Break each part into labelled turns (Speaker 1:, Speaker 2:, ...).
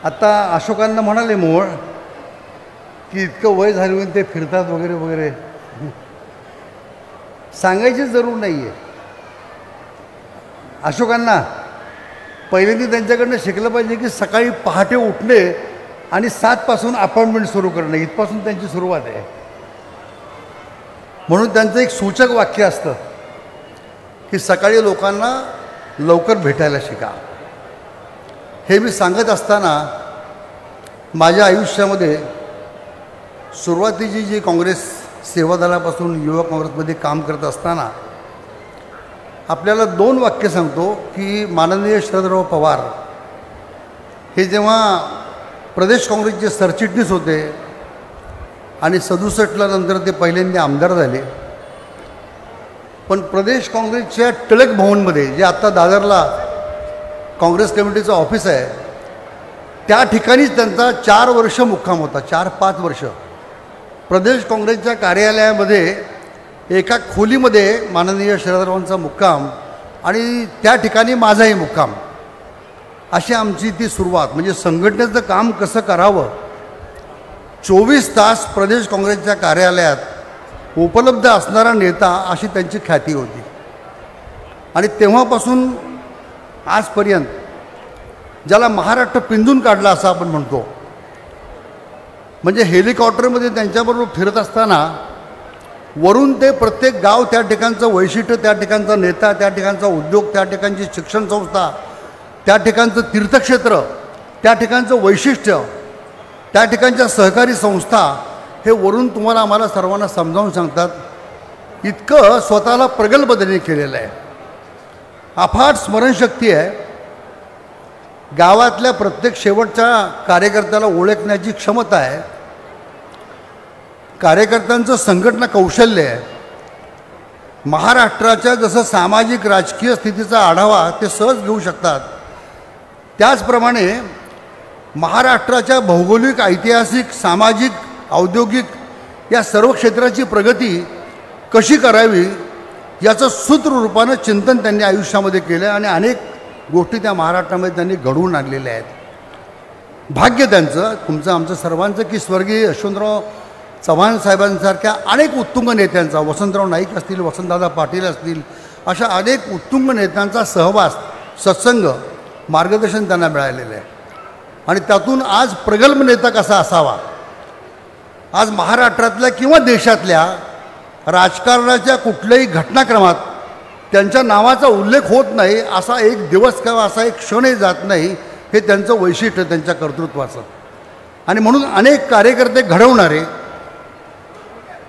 Speaker 1: आता अशोकांना म्हणाले मोळ की इतकं वय झालं ते फिरतात वगैरे वगैरे, सांगायची जरूर नाही आहे. अशोकांना पहिल्यांदा त्यांच्याकडनं शिकलं पाहिजे की सकाळी पहाटे उठणे आणि 7 पासून अपॉइंटमेंट सुरू करणे, इथपासून त्यांची सुरुवात आहे. म्हणून त्यांचं एक सूचक वाक्य असतं की सकाळी लोकांना लवकर भेटायला शिका. हे मी सांगत असताना माझ्या आयुष्यामध्ये सुरुवातीची जी काँग्रेस सेवादलापासून युवा काँग्रेसमध्ये काम करत असताना आपल्याला 2 वाक्य सांगतो की माननीय शरदराव पवार हे जेव्हा प्रदेश काँग्रेसचे सरचिटणीस होते आणि 67ला नंतर ते पहिल्यांदा आमदार झाले, पण प्रदेश काँग्रेसच्या टिळक भवनमध्ये जे आत्ता दादरला काँग्रेस कमिटीचं ऑफिस आहे त्या ठिकाणीच त्यांचा 4 वर्ष मुक्काम होता. 4-5 वर्ष प्रदेश काँग्रेसच्या कार्यालयामध्ये एका खोलीमध्ये माननीय शरदरावांचा मुक्काम आणि त्या ठिकाणी माझाही मुक्काम, अशी आमची ती सुरुवात. म्हणजे संघटनेचं काम कसं करावं, 24 तास प्रदेश काँग्रेसच्या कार्यालयात उपलब्ध असणारा नेता अशी त्यांची ख्याती होती. आणि तेव्हापासून आजपर्यंत ज्याला महाराष्ट्र पिंजून काढला असं आपण म्हणतो, म्हणजे हेलिकॉप्टरमध्ये त्यांच्याबरोबर फिरत असताना वरून ते प्रत्येक गाव, त्या ठिकाणचं वैशिष्ट्य, त्या ठिकाणचा नेता, त्या ठिकाणचा उद्योग, त्या ठिकाणची शिक्षण संस्था, त्या ठिकाणचं तीर्थक्षेत्र, त्या ठिकाणचं वैशिष्ट्य, त्या ठिकाणच्या सहकारी संस्था, हे वरून तुम्हाला आम्हाला सर्वांना समजावून सांगतात. इतकं स्वतःला प्रगल्भ त्यांनी केलेलं आहे. अफाट स्मरणशक्ती आहे. गावातल्या प्रत्येक शेवटच्या कार्यकर्त्याला ओळखण्याची क्षमता आहे. कार्यकर्त्यांचं संघटना कौशल्य आहे. महाराष्ट्राच्या जसं सामाजिक राजकीय स्थितीचा आढावा ते सहज घेऊ शकतात, त्याचप्रमाणे महाराष्ट्राच्या भौगोलिक, ऐतिहासिक, सामाजिक, औद्योगिक या सर्व क्षेत्राची प्रगती कशी करावी याचं सूत्ररूपानं चिंतन त्यांनी आयुष्यामध्ये केलं आणि अनेक गोष्टी त्या महाराष्ट्रामध्ये त्यांनी घडवून आणलेल्या आहेत. भाग्य त्यांचं, तुमचं, आमचं सर्वांचं की स्वर्गीय यशवंतराव चव्हाण साहेबांसारख्या अनेक उत्तुंग नेत्यांचा, वसंतराव नाईक असतील, वसंतदादा पाटील असतील, अशा अनेक उत्तुंग नेत्यांचा सहवास, सत्संग, मार्गदर्शन त्यांना मिळालेलं आहे. आणि त्यातून आज प्रगल्भ नेता कसा असावा, आज महाराष्ट्रातल्या किंवा देशातल्या राजकारणाच्या कुठल्याही घटनाक्रमात त्यांच्या नावाचा उल्लेख होत नाही असा एक दिवस किंवा असा एक क्षणही जात नाही. हे त्यांचं वैशिष्ट्य, त्यांच्या कर्तृत्वाचं. आणि म्हणून अनेक कार्यकर्ते घडवणारे,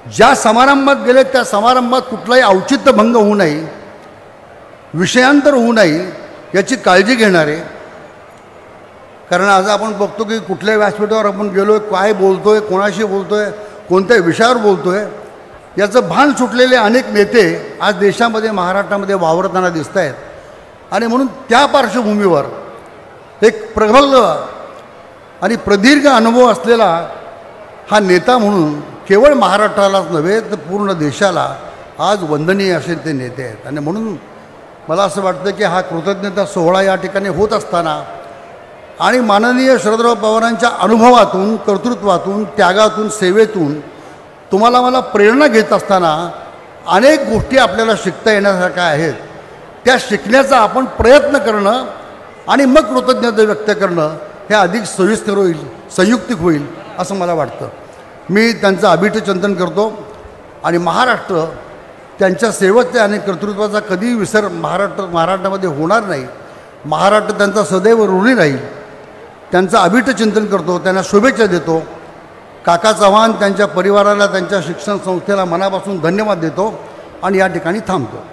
Speaker 1: ज्या समारंभात गेले त्या समारंभात कुठलाही औचित्यभंग होऊ नये, विषयांतर होऊ नये याची काळजी घेणारे. कारण आज आपण बघतो की कुठल्याही व्यासपीठावर आपण गेलो आहे, काय बोलतो आहे, कोणाशी बोलतो आहे, कोणत्या विषयावर बोलतो आहे, याचं भान सुटलेले अनेक नेते आज देशामध्ये, महाराष्ट्रामध्ये वावरताना दिसत आहेत. आणि म्हणून त्या पार्श्वभूमीवर एक प्रबल आणि प्रदीर्घ अनुभव असलेला हा नेता म्हणून केवळ महाराष्ट्रालाच नव्हे तर पूर्ण देशाला आज वंदनीय असे ते नेते आहेत. आणि म्हणून मला असं वाटतं की हा कृतज्ञता सोहळा या ठिकाणी होत असताना आणि माननीय शरदराव पवारांच्या अनुभवातून, कर्तृत्वातून, त्यागातून, सेवेतून तुम्हाला मला प्रेरणा घेत असताना अनेक गोष्टी आपल्याला शिकता येण्यासारख्या आहेत. त्या शिकण्याचा आपण प्रयत्न करणं आणि मग कृतज्ञता व्यक्त करणं हे अधिक सोयीस्कर होईल, संयुक्तिक होईल असं मला वाटतं. मी त्यांचं अभिष्ट चिंतन करतो आणि महाराष्ट्र त्यांच्या सेवेचा आणि कर्तृत्वाचा कधीही विसर महाराष्ट्रामध्ये होणार नाही. महाराष्ट्र त्यांचा सदैव ऋणी राहील. त्यांचं अभिष्ट चिंतन करतो, त्यांना शुभेच्छा देतो. काका चव्हाण, त्यांच्या परिवाराला, त्यांच्या शिक्षण संस्थेला मनापासून धन्यवाद देतो आणि या ठिकाणी थांबतो.